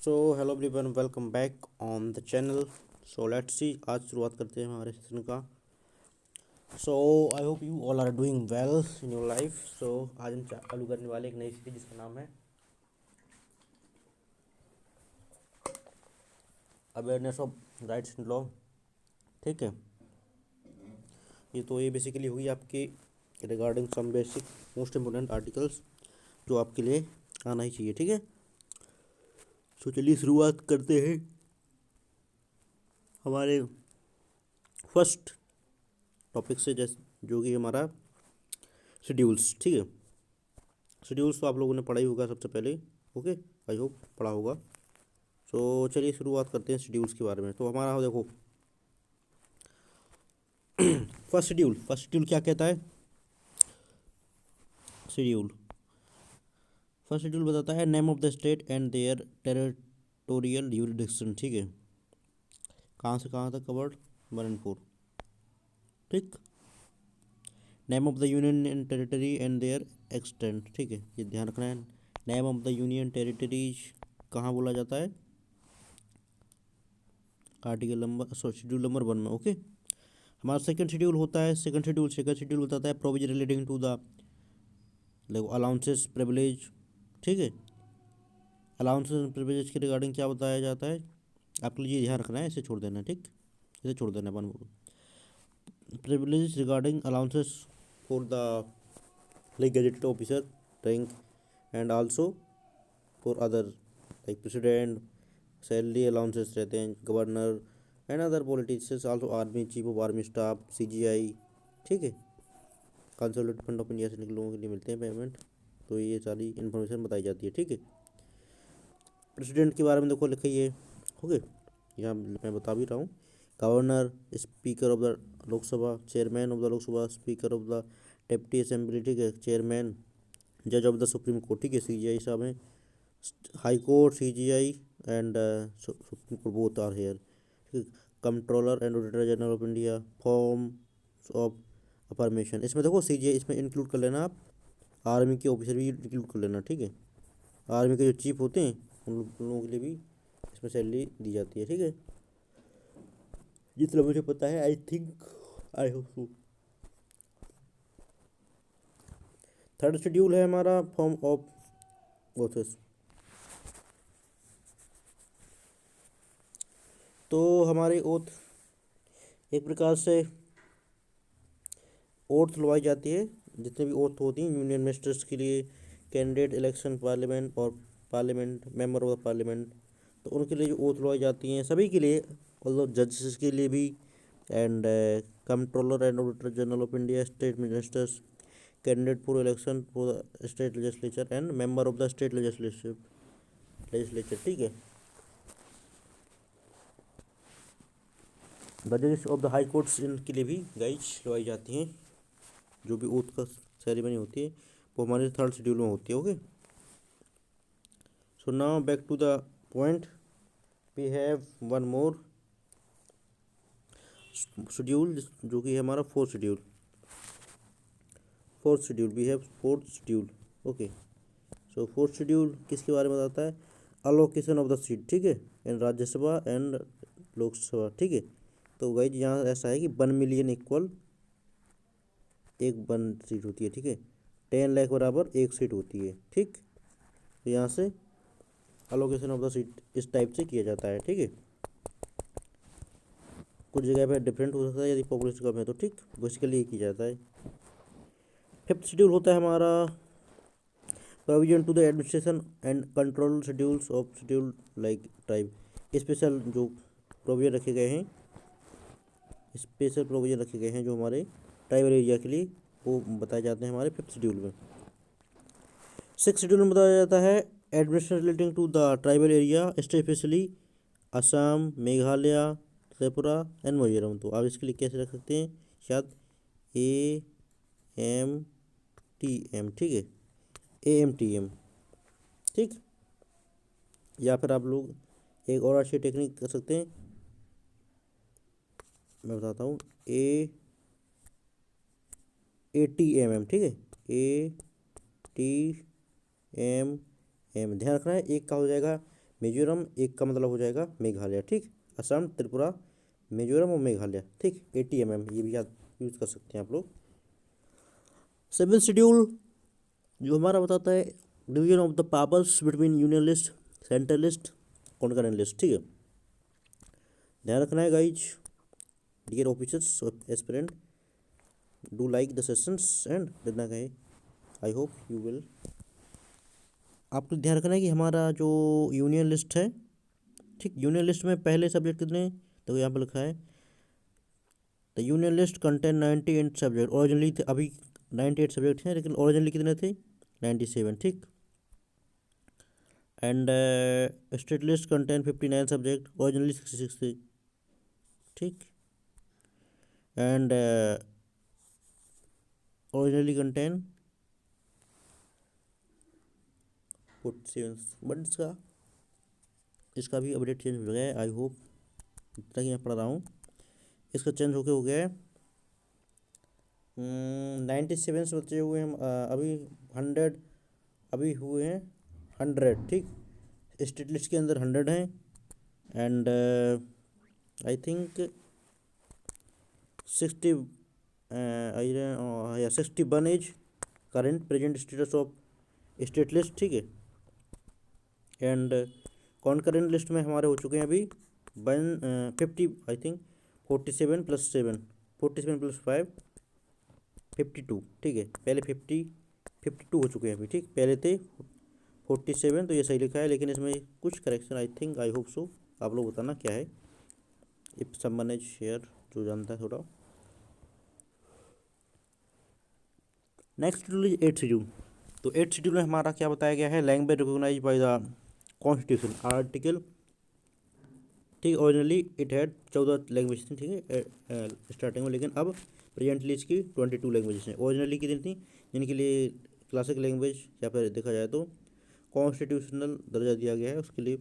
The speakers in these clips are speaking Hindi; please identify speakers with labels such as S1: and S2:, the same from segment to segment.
S1: So hello everyone, welcome back on the channel. So let's see, आज शुरुआत करते हैं हमारे सेशन का। So I hope you all are doing well in your life. So आज हम चालू करने वाले एक नई सीरीज जिसका नाम है awareness of rights in law. ठीक है, ये बेसिकली होगी आपकी regarding some basic most important articles जो आपके लिए आना ही चाहिए। ठीक है, सो चलिए शुरुआत करते हैं हमारे फर्स्ट टॉपिक से, जैसे जो कि हमारा शेड्यूल्स। ठीक है, शेड्यूल्स तो आप लोगों ने पढ़ा ही होगा सबसे पहले। ओके, आई होप पढ़ा होगा। सो चलिए शुरुआत करते हैं शेड्यूल्स के बारे में। तो हमारा देखो फर्स्ट शेड्यूल क्या कहता है। शेड्यूल फर्स्ट शेड्यूल बताता है name of the state and their territorial jurisdiction. ठीक है, कहाँ से कहाँ तक कवर्ड, 1 and 4। ठीक, name of the union and territory and their extent. ठीक है, ये ध्यान रखना है। Name of the union territories कहाँ बोला जाता है, आर्टिकल नंबर शेड्यूल नंबर 1 में। ओके, हमारा सेकंड शेड्यूल होता है, सेकंड शेड्यूल बताता है provision relating to the allowances privilege. ठीक है, अलाउंसेस एंड प्रिविलेज के रिगार्डिंग क्या बताया जाता है, आपके लिए ध्यान रखना है, इसे छोड़ देना। ठीक, इसे छोड़ देना। One privilege regarding allowances for the gazetted officer rank and also for other like president, salary allowances रहते हैं, governor and other politicians, also army chief of army staff, CGI. ठीक है, कंसोलिडेटेड फंड ऑफ इंडिया से लोगों के लिए मिलते हैं पेमेंट। तो ये सारी इन्फॉर्मेशन बताई जाती है। ठीक है, प्रेसिडेंट के बारे में देखो लिखा ही है। ओके, यहाँ मैं बता भी रहा हूँ। Governor, speaker of the Lok Sabha, chairman of the Lok Sabha, speaker of the deputy assembly. ठीक है, चेयरमैन, जज ऑफ द सुप्रीम कोर्ट। ठीक है, सीजीआई साहब हैं। High Court, CGI and Supreme Court both are here. ठीक है, Controller and Auditor General of India, forms of affirmation. इसमें देखो सीजीआई इसमें इंक्लूड कर लेना आप, आर्मी के ऑफिसर भी इंक्लूड कर लेना। ठीक है, आर्मी के जो चीफ होते हैं उन लोगों के लिए भी इसमें सैलरी दी जाती है। ठीक है, जितना मुझे पता है, I think, I hope so. Third schedule है हमारा फॉर्म ऑफ ऑफिस। तो हमारी ओथ एक प्रकार से ओथ लुभाई जाती है, जितने भी ओथ होती हैं यूनियन मिनिस्टर्स के लिए, कैंडिडेट इलेक्शन पार्लियामेंट और parliament member of the parliament, तो उनके लिए जो ओथ लुभाई जाती हैं सभी के लिए, मतलब जजेस के लिए भी, and controller and Auditor General of India, state ministers, candidate for election for the state legislature and member of the state legislature. ठीक है, द जजेस ऑफ द हाई कोर्ट्स, इनके लिए भी गाइज लुभाई जाती हैं। जो भी ओथ का सेरेमनी होती है वो हमारे थर्ड शेड्यूल में होती है। Okay, so now back to the point, we have one more schedule जो कि है हमारा fourth schedule we have fourth schedule. Okay, so fourth schedule किसके बारे में बताता है, अलोकेशन ऑफ द सीट। ठीक है, इन राज्यसभा एंड लोकसभा। ठीक है, तो गाइज यहाँ ऐसा है कि 1 मिलियन इक्वल एक 1 सीट होती है। ठीक है, 10 लाख बराबर 1 सीट होती है। ठीक, तो यहाँ से अलोकेशन ऑफ द सीट इस टाइप से किया जाता है। ठीक है, कुछ जगह पे डिफरेंट हो सकता है यदि पॉपुलेशन कम है तो। ठीक, बेसिकली ये किया जाता है। फिफ्थ शेड्यूल होता है हमारा provision to the administration and control schedules of schedule like tribe. Special जो प्रोविजन रखे गए हैं, स्पेशल प्रोविजन रखे गए हैं जो हमारे ट्राइबल एरिया के लिए, वो बताए जाते हैं हमारे फिफ्थ शेड्यूल में। सिक्स शेड्यूल में बताया जाता है administration relating to the tribal area, specially Assam, Meghalaya, Tripura and Mizoram. तो आप इसके लिए कैसे रख सकते हैं, शायद AMTM। ठीक है, AMTM। ठीक, या फिर आप लोग एक और अच्छी टेक्निक कर सकते हैं, मैं बताता हूँ, ATMM। ठीक है, ATMM, ध्यान रखना है, एक का हो जाएगा मिजोरम एक का मतलब हो जाएगा मेघालय, ठीक। असम, त्रिपुरा, मिजोरम और मेघालय, ठीक। ATMM ये भी याद यूज़ कर सकते हैं आप लोग। सेवन शेड्यूल जो हमारा बताता है division of the powers between union list, central list, concurrent list, ठीक है। ध्यान रखना है guys, dear officers aspirant, do like the sessions and देना कहे, आई होप यू विल। आपको ध्यान रखना है कि हमारा जो यूनियन लिस्ट है, ठीक, यूनियन लिस्ट में पहले सब्जेक्ट कितने, तो यहाँ पर लिखा है the union list contain 98 subject, originally थे, अभी 98 सब्जेक्ट हैं, लेकिन ओरिजिनली कितने थे 97, ठीक। And state list contain 59 subject, originally 66 थे, ठीक। एंड ओरिजिनली कंटेन 47, बट इसका भी अपडेट चेंज हो गया है, आई होप जितना कि मैं पढ़ रहा हूँ इसका चेंज होके हो गया है। 97 से बचे हुए हैं अभी 100, अभी हुए हैं 100, ठीक। स्टेट लिस्ट के अंदर 100 हैं एंड आई थिंक 60 या 61 is current present status of state list, ठीक है। एंड कॉन्करेंट लिस्ट में हमारे हो चुके हैं अभी 50, आई थिंक 47 + 7, 47 + 5 52, ठीक है। पहले 52 हो चुके हैं अभी, ठीक। पहले थे 47, तो ये सही लिखा है, लेकिन इसमें कुछ correction I think, I hope so, आप लोग बताना क्या है, इफ समवन इज शेयर, जो जानता है थोड़ा। Next schedule is 8th schedule. तो 8th शेड्यूल में हमारा क्या बताया गया है, language recognise by the constitution article, ठीक। ओरिजिनली इट हैड 14 लैंग्वेज थी, ठीक है, स्टार्टिंग में, लेकिन अब प्रेजेंटली इसकी 22 लैंग्वेजेस हैं। ओरिजिनली कितनी थी, जिनके लिए क्लासिक लैंग्वेज या फिर देखा जाए तो कॉन्स्टिट्यूशनल दर्जा दिया गया है उसके लिए,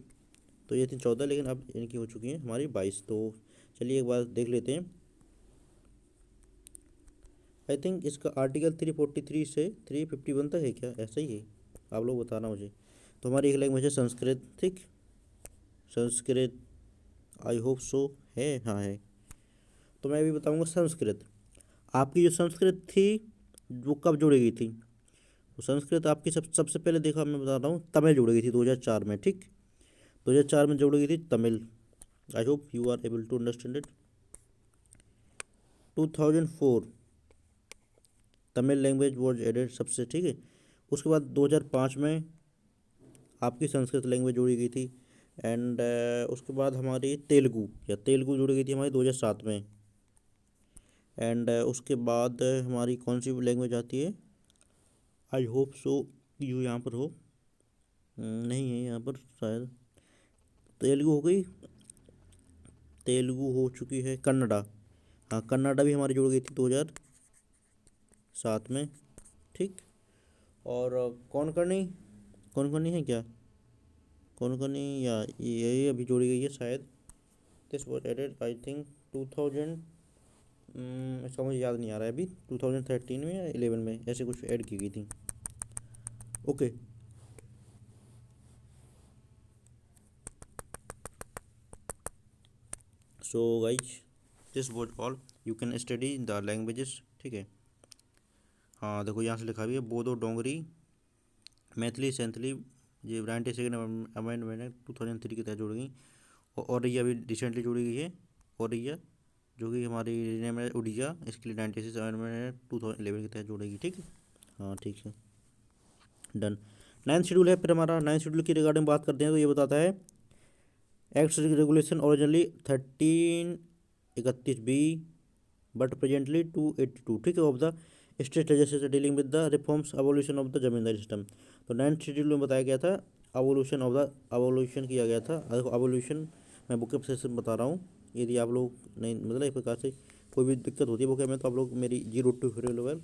S1: तो ये थी 14, लेकिन अब इनकी हो चुकी हैं हमारी 22। तो चलिए एक बार देख लेते हैं। आई थिंक इसका आर्टिकल 343 से 351 तक है क्या, ऐसा ही है, आप लोग बताना मुझे। तो हमारी एक लैंग्वेज है संस्कृत, ठीक। संस्कृत आई होप सो है, हाँ है। तो मैं अभी बताऊंगा संस्कृत। आपकी जो संस्कृत थी वो कब जोड़ी गई थी, तो संस्कृत आपकी सबसे पहले देखा, मैं बता रहा हूँ, तमिल जोड़ी गई थी 2004 में, ठीक। 2004 में जोड़ी गई थी Tamil. I hope you are able to understand it. 2004 Tamil language was added सबसे, ठीक है। उसके बाद 2005 में आपकी संस्कृत लैंग्वेज जोड़ी गई थी। एंड उसके बाद हमारी तेलुगु जोड़ी गई थी हमारी 2007 में। एंड उसके बाद हमारी कौन सी लैंग्वेज आती है, आई होप सो यू यहाँ पर हो, नहीं है यहाँ पर शायद, तेलुगु हो गई, तेलुगु हो चुकी है, कन्नड़ा, हाँ कन्नड़ा भी हमारी जुड़ गई थी 2007 में, ठीक। और कौन करनी है क्या, कौन या ये अभी जोड़ी गई है शायद, this was added I think 2000, इसका मुझे याद नहीं आ रहा है अभी, 2013 में या 11 में ऐसे कुछ ऐड की गई थी, okay. So guys this was all, you can study the languages, ठीक है। हाँ देखो यहाँ से लिखा भी है, बोडो, डोंगरी, मैथिली, सैंथली, ये 92 अमेंडमेंट 2003 के तहत जोड़ी गई। और ये अभी रिसेंटली जोड़ी गई है, और ये जो कि हमारी नेम है उड़िया, इसके लिए 96 अमेंडमेंट 2011 के तहत जोड़ेगी, ठीक है। हाँ ठीक है, डन। 9th शेड्यूल है, फिर हमारा 9th शेड्यूल की रिगार्डिंग बात करते हैं, तो ये बताता है act regulation originally 1331B but presently 282, ठीक है, of the state legislature dealing with the reforms abolition of the zamindari system. तो 9th शेड्यूल में बताया गया था अवोल्यूशन किया गया था। देखो अवोल्यूशन मैं बुक से बता रहा हूँ, यदि आप लोग नहीं, मतलब एक प्रकार से कोई भी दिक्कत होती है बुक में, तो आप लोग मेरी 0 to 4 level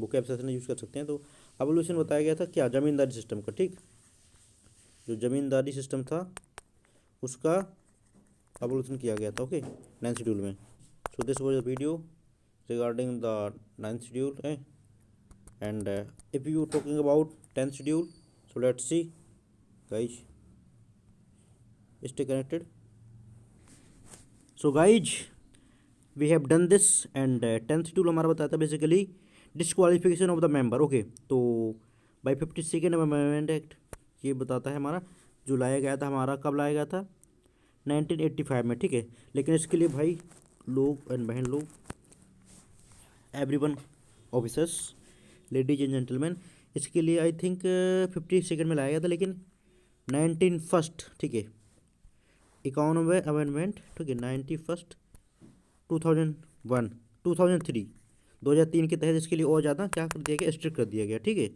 S1: book session use कर सकते हैं। तो अवोल्यूशन बताया गया था क्या, ज़मींदारी सिस्टम का, ठीक। जो ज़मींदारी सिस्टम था उसका अवोल्यूशन किया गया था, ओके, 9th शेड्यूल में। So this was a video regarding the 9th schedule, and if you talking about 10th schedule, so let's see guys। Stay connected. So guys we have done this and 10th schedule हमारा बताता है basically disqualification of the member. Okay, तो बाई 52nd अमेंडमेंट एक्ट ये बताता है हमारा, जो लाया गया था हमारा, कब लाया गया था 1985 में, ठीक है। लेकिन इसके लिए भाई लोग एंड बहन लोग, everyone, officers, ladies and gentleman, इसके लिए आई थिंक 52nd में लाया गया था, लेकिन 19 ठीक है, 51वें अमेंडमेंट, ठीक है, 91 2001 2003 2003 के तहत इसके लिए और ज़्यादा क्या कर दिया गया, स्ट्रिक्ट कर दिया गया, ठीक है।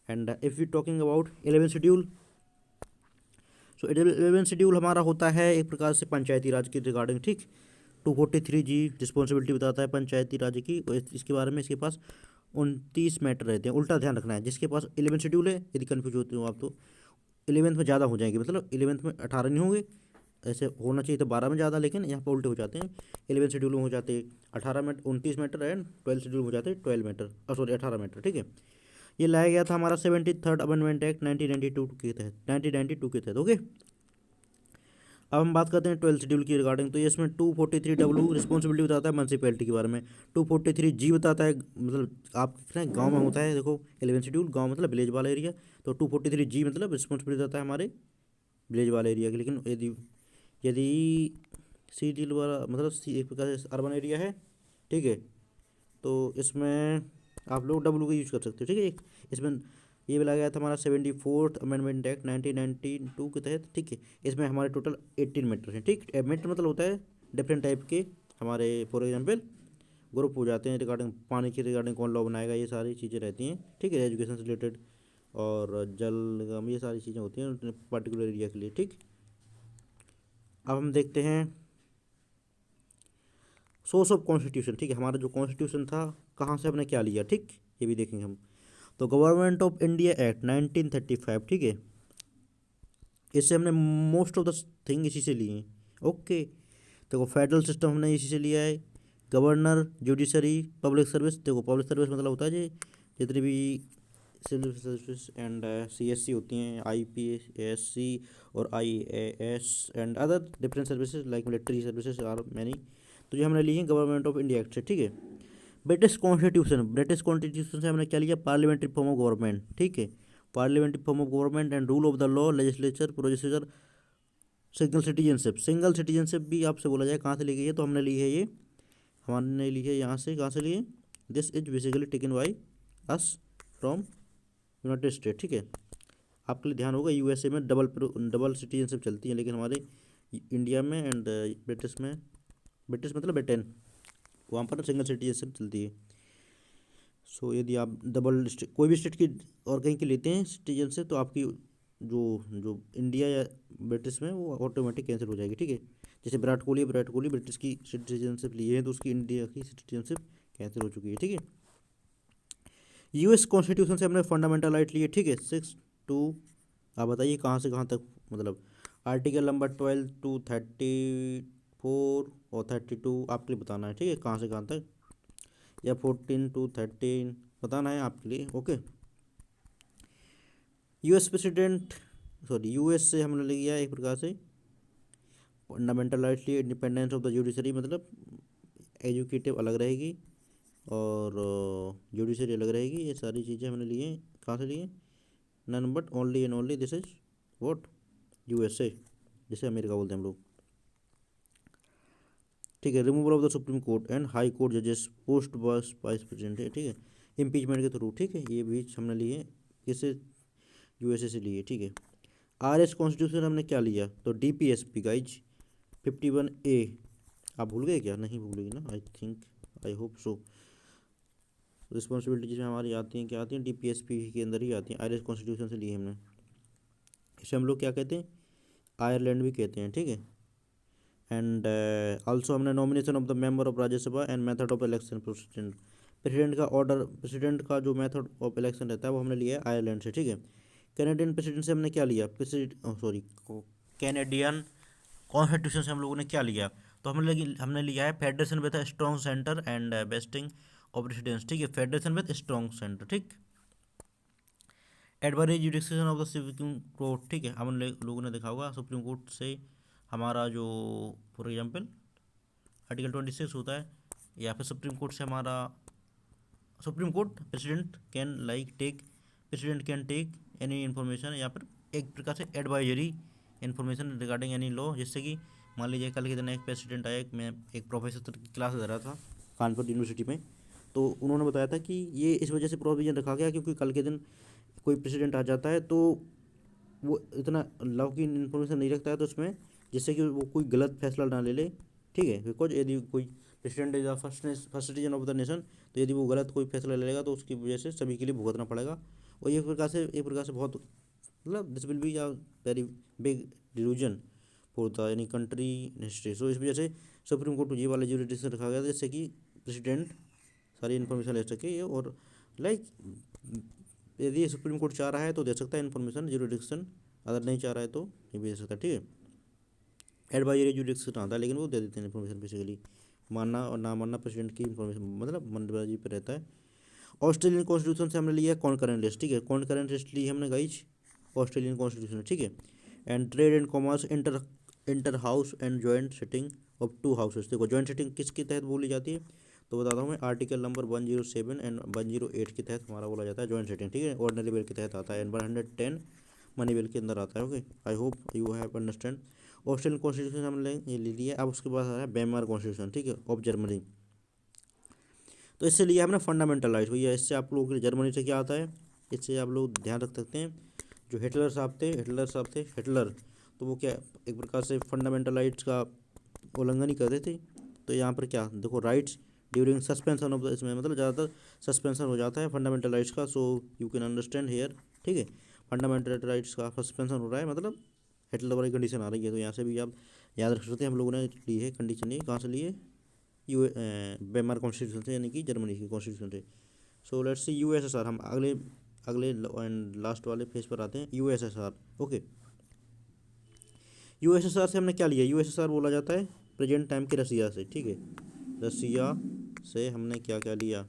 S1: And if you talking about 11 schedule, so 11 schedule हमारा होता है एक प्रकार से पंचायती राज के रिगार्डिंग, ठीक। 243G रिस्पॉन्सिबिलिटी बताता है पंचायती राज की, और इसके बारे में इसके पास 29 मैटर रहते हैं। उल्टा ध्यान रखना है, जिसके पास 11 शेड्यूल है, यदि कन्फ्यूज होते हो आप तो 11th में ज़्यादा हो जाएंगे, मतलब 11th में 18 नहीं होंगे, ऐसे होना चाहिए तो 12 में ज़्यादा, लेकिन यहाँ पर उल्टे हो जाते हैं। 11 शेड्यूल में हो जाते हैं 18 मैटर, 29 मैटर, एंड 12 शेड्यूल में हो जाते हैं 12 मैटर, सॉरी 18 मैटर, ठीक है। ये लाया गया था हमारा 73rd अमेंडमेंट एक्ट 1992 के तहत, 1992 के तहत, ओके। अब हम बात करते हैं 12 शेड्यूल की रिगार्डिंग, तो ये इसमें 243W रिस्पॉन्सिबिलिटी बताता है म्यूनसिपैलिटी के बारे में, 243G बताता है, मतलब आप गांव में होता है, देखो 11 शेड्यूल गांव मतलब विलेज वाला एरिया, तो 243G मतलब रिस्पॉन्सिबिलिटी बताता है हमारे विलेज वाले एरिया की। लेकिन यदि यदि सी डील वाला मतलब सी एक प्रकार से अर्बन एरिया है, ठीक है, तो इसमें आप लोग डब्ल्यू का यूज़ कर सकते हो, ठीक है। इसमें ये भी लगाया था हमारा 74th अमेंडमेंट एक्ट 1992 के तहत, ठीक है। इसमें हमारे टोटल 18 मैटर हैं, ठीक। मैटर मतलब होता है डिफरेंट टाइप के हमारे, फॉर एग्जांपल ग्रुप हो जाते हैं रिगार्डिंग पानी के रिगार्डिंग कौन लॉ बनाएगा, ये सारी चीज़ें रहती हैं, ठीक है। एजुकेशन से रिलेटेड और जल निगम, ये सारी चीज़ें होती हैं पर्टिकुलर एरिया के लिए, ठीक। अब हम देखते हैं सोर्स ऑफ कॉन्स्टिट्यूशन, ठीक है। हमारा जो कॉन्स्टिट्यूशन था कहाँ से हमने क्या लिया, ठीक, ये भी देखेंगे हम। तो गवर्नमेंट ऑफ इंडिया एक्ट 1935, ठीक है, इससे हमने मोस्ट ऑफ द थिंग इसी से लिए हैं, ओके। देखो फेडरल सिस्टम हमने इसी से लिया है, गवर्नर, जुडिशरी, पब्लिक सर्विस। देखो पब्लिक सर्विस मतलब होता है जी जितनी भी सिविल सर्विस एंड CSC होती हैं, IPSC और IAS and other different services like military services are many. तो ये हमने ली है गवर्नमेंट ऑफ इंडिया एक्ट से, ठीक है। ब्रिटिश कॉन्स्टिट्यूशन से हमने क्या लिया, पार्लियामेंट्री फॉर्म ऑफ गवर्नमेंट, ठीक है। Parliamentary form of government and rule of the law, legislature, procedure, single citizenship भी आपसे बोला जाए कहाँ से ली गई है, तो हमने ली है ये, हमने ली है यहाँ से, कहाँ से लिए, this is basically taken by us from United state, ठीक है। आपके लिए ध्यान होगा USA में डबल सिटीजनशिप चलती है, लेकिन हमारे इंडिया में एंड ब्रिटिश में, ब्रिटिश मतलब ब्रिटेन, वहाँ पर सिंगल सिटीजनशिप चलती है। सो यदि आप डबल कोई भी स्टेट की और कहीं की लेते हैं सिटीजनशिप, तो आपकी जो जो इंडिया या ब्रिटिश में वो ऑटोमेटिक कैंसिल हो जाएगी, ठीक है। जैसे विराट कोहली ब्रिटिश की सिटीजनशिप लिए है, तो उसकी इंडिया की सिटीजनशिप कैंसिल हो चुकी है, ठीक है। US कॉन्स्टिट्यूशन से हमने फंडामेंटल राइट लिए, ठीक है, 6 to, आप बताइए कहाँ से कहाँ तक, मतलब आर्टिकल नंबर 12 to 34 और 32 आपके लिए बताना है, ठीक है, कहाँ से कहाँ तक, या 14 to 13 बताना है आपके लिए, ओके। US से हमने लिया एक प्रकार से फंडामेंटल राइट लिए, इंडिपेंडेंस ऑफ द जुडिशरी, मतलब एजुकेटिव अलग रहेगी और जुडिशरी अलग रहेगी, ये सारी चीज़ें हमने लिए हैं, कहाँ से लिए, none but only and only this is what, USA, जिसे अमेरिका बोलते हैं हम लोग, ठीक है। Removal of the supreme Court and High Court जजेस पोस्ट वाइस प्रेसिडेंट है, ठीक है, इम्पीचमेंट के थ्रू, ठीक है, ये भी हमने लिए किससे, USA से लिए, ठीक है। RS कॉन्स्टिट्यूशन हमने क्या लिया, तो DPSP गाइज 51A, आप भूल गए क्या, नहीं भूलेगी ना, I think, I hope so. Responsibility जिसमें हमारी आती हैं, क्या आती हैं, DPSP के अंदर ही आती हैं, RS कॉन्स्टिट्यूशन से लिए हमने। इसे हम लोग क्या कहते हैं, आयरलैंड भी कहते हैं, ठीक है। एंड आल्सो हमने nomination of the member of Rajya Sabha and method of election, president का ऑर्डर, प्रेसिडेंट का जो मेथड ऑफ इलेक्शन रहता है वो हमने लिया है आयरलैंड से, ठीक है। कैनेडियन प्रेसिडेंट से हमने क्या लिया, कैनेडियन कॉन्स्टिट्यूशन से हम लोगों ने क्या लिया, तो हमने लिया है federation with a strong centre and vesting of residence, ठीक है, फेडरेशन विद स्ट्रॉन्ग सेंटर, ठीक। Advisory jurisdiction of the supreme court, ठीक है। हम लोगों ने देखा होगा सुप्रीम कोर्ट से हमारा जो फॉर एग्जांपल आर्टिकल 26 होता है, या फिर सुप्रीम कोर्ट से हमारा Supreme Court president can take any information, या फिर एक प्रकार से advisory information regarding any law, जिससे कि मान लीजिए कल के दिन एक प्रेसिडेंट आया, मैं एक प्रोफेसर की क्लास दे रहा था कानपुर यूनिवर्सिटी में, तो उन्होंने बताया था कि ये इस वजह से प्रोविजन रखा गया क्योंकि कल के दिन कोई प्रेसिडेंट आ जाता है तो वो इतना लॉ की इन्फॉर्मेशन नहीं रखता है, तो उसमें जिससे कि वो कोई गलत फैसला ना ले ले, ठीक है। बिकॉज यदि कोई president is the first citizen of the nation, तो यदि वो गलत कोई फैसला ले लेगा तो उसकी वजह से सभी के लिए भुगतना पड़ेगा। और ये एक प्रकार से बहुत मतलब this will be a very big delusion for the any country history. So इस वजह से सुप्रीम कोर्ट को ये वाला जुरिडिक्शन रखा गया जिससे कि प्रेसिडेंट सारी इन्फॉर्मेशन ले सके, और लाइक यदि सुप्रीम कोर्ट चाह रहा है तो दे सकता है इन्फॉर्मेशन जुरिडिक्शन, अगर नहीं चाह रहा है तो नहीं भी दे सकता, ठीक है। एडवाइजरी जुरिडिक्शन आता है लेकिन वो दे देते हैं इन्फॉर्मेशन, बेसिकली मानना और ना मानना प्रेसिडेंट की इन्फॉर्मेशन मतलब मंडबाजी पर रहता है। ऑस्ट्रेलियन कॉन्स्टिट्यूशन से हमने लिया है कॉन्करेंट लिस्ट, ठीक है। कॉन्करेंट लिस्ट ली हमने गाइज ऑस्ट्रेलियन कॉन्स्टिट्यूशन, ठीक है। And trade and commerce inter house and joint sitting of to houses. देखो जॉइंट सिटिंग किसके तहत बोली जाती है, तो बताता हूँ मैं, आर्टिकल नंबर 107 एंड 108 के तहत हमारा बोला जाता है जॉइंट सेटिंग, ठीक है। ऑर्डिनरी बिल के तहत आता है, एंड 110 मनी बिल के अंदर आता है, okay. I hope you have understand. Australian constitution हमने ये ले लिया। अब उसके बाद आ रहा है वेमर कॉन्स्टिट्यूशन, ठीक है, ऑफ जर्मनी। तो इससे लिया हमने फंडामेंटल राइट भैया। इससे आप लोगों के जर्मनी से क्या आता है, इससे आप लोग ध्यान रख सकते हैं, जो हिटलर साहब थे हिटलर, तो वो क्या एक प्रकार से फंडामेंटल राइट्स का उल्लंघन ही कर रहे थे। तो यहाँ पर क्या देखो, rights during suspension of the, इसमें मतलब ज़्यादातर सस्पेंशन हो जाता है फंडामेंटल राइट्स का। So you can understand here, ठीक है। फंडामेंटल राइट्स का सस्पेंशन हो रहा है, मतलब हिटलर वाली कंडीशन आ रही है, तो यहाँ से भी आप याद रख सकते हैं। हम लोगों ने ली है कंडीशन, ये कहाँ से लिए, वेमर कॉन्स्टिट्यूशन से, यानी कि जर्मनी की कॉन्स्टिट्यूशन से। सो लेट्स सी यूएसएसआर। हम अगले अगले एंड लास्ट वाले फेज पर आते हैं, यूएसएसआर, ओके। यूएसएसआर से हमने क्या लिया, यूएसएसआर बोला जाता है प्रेजेंट टाइम के रसिया से, ठीक है। रसिया से हमने क्या क्या लिया,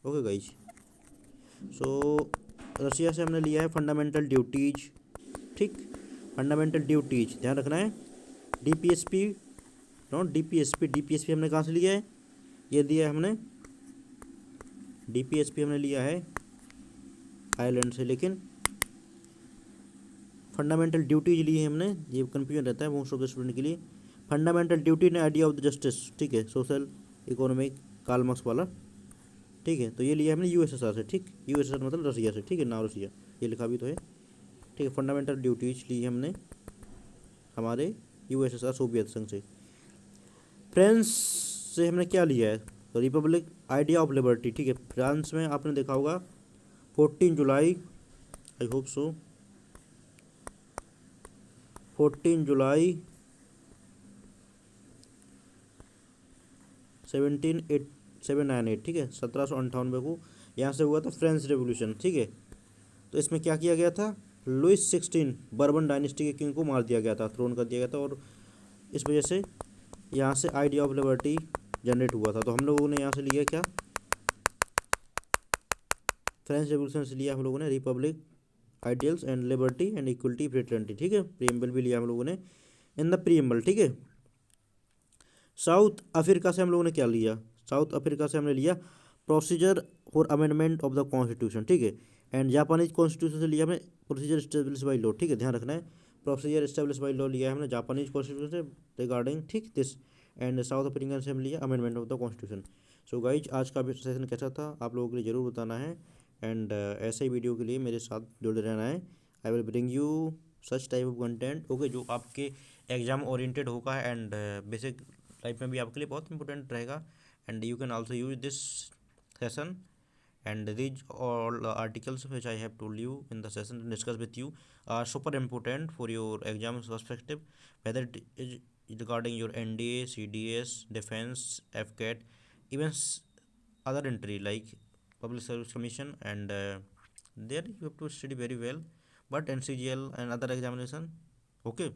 S1: ओके गाइज। सो रसिया से हमने लिया है फंडामेंटल ड्यूटीज, ठीक। फंडामेंटल ड्यूटीज ध्यान रखना है, डीपीएसपी नॉट डीपीएसपी। डीपीएसपी हमने कहाँ से लिया है, ये दिया है हमने, डीपीएसपी हमने लिया है आयरलैंड से, लेकिन फंडामेंटल ड्यूटीज ली है हमने, ये कन्फ्यूजन रहता है मोस्ट ऑफ द स्टूडेंट के लिए। फंडामेंटल ड्यूटी ने आइडिया ऑफ द जस्टिस, ठीक है, सोशल इकोनॉमिक कार्ल मार्क्स वाला, ठीक है। तो ये लिया हमने यूएसएसआर से, ठीक। यूएसएसआर मतलब रसिया से, ठीक है, नाम रसिया ये लिखा भी तो है, ठीक है। फंडामेंटल ड्यूटीज ली हमने हमारे यूएसएसआर सोवियत संघ से। फ्रांस से हमने क्या लिया है, रिपब्लिक आइडिया ऑफ लिबर्टी, ठीक है। फ्रांस में आपने देखा होगा 14 जुलाई, आई होप सो 14 जुलाई 798, ठीक है, 1798 को यहाँ से हुआ था फ्रेंच रेवोल्यूशन, ठीक है। तो इसमें क्या किया गया था, लुइस 16 बर्बन डायनेस्टी के किंग को मार दिया गया था, थ्रोन कर दिया गया था, और इस वजह से यहाँ से आइडिया ऑफ लिबर्टी जनरेट हुआ था। तो हम लोगों ने यहाँ से लिया क्या, फ्रेंच रेवोल्यूशन से लिया हम लोगों ने Republic ideals and liberty and equality fraternity, ठीक है। प्रीएम्बल भी लिया हम लोगों ने इन द प्रीएम्बल, ठीक है। साउथ अफ्रीका से हम लोगों ने क्या लिया, साउथ अफ्रीका से हमने लिया procedure for amendment of the constitution, ठीक है। एंड जापानीज कॉन्स्टिट्यूशन से लिया हमने प्रोसीजर स्टेब्लिश बाई लॉ, ठीक है, ध्यान रखना है, प्रोसीजर स्टेब्लिश बाई लॉ लिया है हमने जापानीज कॉन्स्टिट्यूशन से रिगार्डिंग, ठीक, दिस। एंड साउथ अफ्रीकन से हम लिया amendment of the constitution. So guys आज का सेशन कैसा था आप लोगों के लिए ज़रूर बताना है, एंड ऐसे ही वीडियो के लिए मेरे साथ जुड़े रहना है। I will bring you such type of content, okay, जो आपके एग्जाम ओरिएंटेड होगा एंड बेसिक लाइफ में भी आपके लिए बहुत इंपॉर्टेंट रहेगा। And you can also use this session and these all articles which I have told you in the session and discuss with you are super important for your exam perspective, whether it is regarding your NDA, CDS, defense, FCAT, even other entry like public service commission, and there you have to study very well. But NCGL and other examination, okay,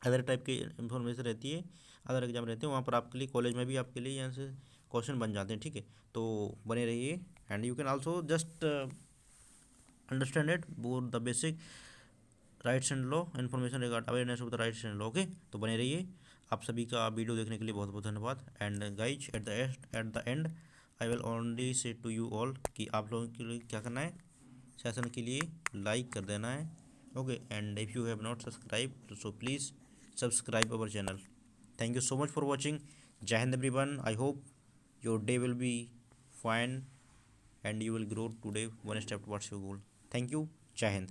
S1: other type की इंफॉर्मेशन रहती है, अदर एग्जाम रहते हैं, वहाँ पर आपके लिए कॉलेज में भी आपके लिए यहाँ से क्वेश्चन बन जाते हैं, ठीक है। तो बने रहिए, and you can also just understand it, both the basic rights and law, information regard awareness of the rights and law. Okay, तो बने रहिए। आप सभी का वीडियो देखने के लिए बहुत बहुत धन्यवाद। And guys at the and I will only say to you all कि आप लोगों के लिए क्या करना है, सेशन के लिए लाइक कर देना है। Okay, and if you have not subscribe so please subscribe our channel. Thank you so much for watching. जय हिंद everyone. I hope your day will be fine and you will grow today one step towards your goal. Thank you. Jai Hind.